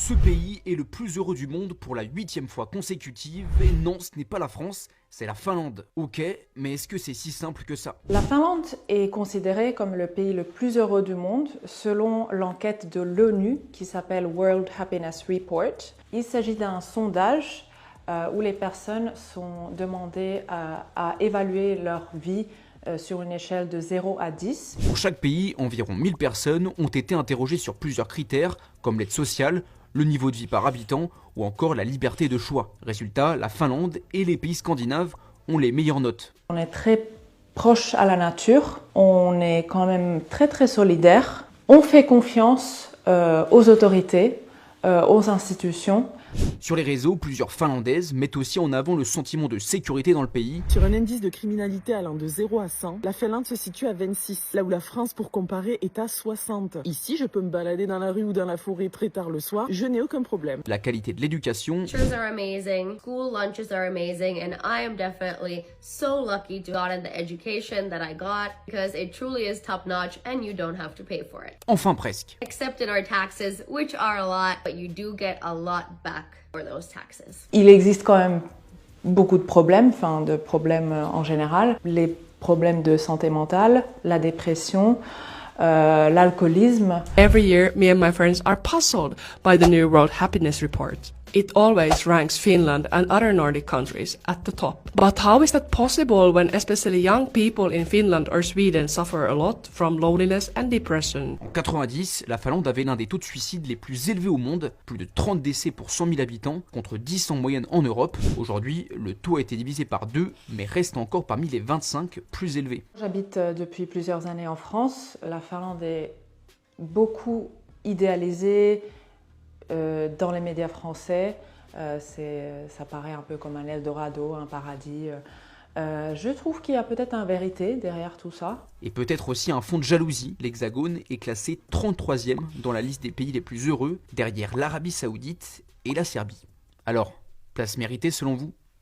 Ce pays est le plus heureux du monde pour la 8e fois consécutive et non, ce n'est pas la France, c'est la Finlande. Ok, mais est-ce que c'est si simple que ça? La Finlande est considérée comme le pays le plus heureux du monde selon l'enquête de l'ONU qui s'appelle World Happiness Report. Il s'agit d'un sondage où les personnes sont demandées à évaluer leur vie sur une échelle de 0 à 10. Pour chaque pays, environ 1000 personnes ont été interrogées sur plusieurs critères comme l'aide sociale, le niveau de vie par habitant ou encore la liberté de choix. Résultat, la Finlande et les pays scandinaves ont les meilleures notes. On est très proche à la nature, on est quand même très solidaire, on fait confiance aux autorités, aux institutions. Sur les réseaux, plusieurs Finlandaises mettent aussi en avant le sentiment de sécurité dans le pays. Sur un indice de criminalité allant de 0 à 100, la Finlande se situe à 26, là où la France, pour comparer, est à 60. Ici, je peux me balader dans la rue ou dans la forêt très tard le soir, je n'ai aucun problème. La qualité de l'éducation. Teachers are amazing, school lunches are amazing, and I am definitely so lucky to have gotten the education that I got because it truly is top notch and you don't have to pay for it. Enfin presque. Except in our taxes, which are a lot, but you do get a lot back for those taxes. Il existe quand même beaucoup de problèmes, en général. Les problèmes de santé mentale, la dépression, l'alcoolisme. Every year, me and my friends are puzzled by the new World Happiness Report. It always ranks Finland and other Nordic countries at the top. But how is that possible when especially young people in Finland or Sweden suffer a lot from loneliness and depression? En 90, la Finlande avait l'un des taux de suicide les plus élevés au monde, plus de 30 décès pour 100 000 habitants, contre 10 en moyenne en Europe. Aujourd'hui, le taux a été divisé par 2, mais reste encore parmi les 25 plus élevés. J'habite depuis plusieurs années en France. La Finlande est beaucoup idéalisée dans les médias français. Ça paraît un peu comme un Eldorado, un paradis. Je trouve qu'il y a peut-être une vérité derrière tout ça. Et peut-être aussi un fond de jalousie. L'Hexagone est classé 33e dans la liste des pays les plus heureux, derrière l'Arabie Saoudite et la Serbie. Alors, place méritée selon vous ?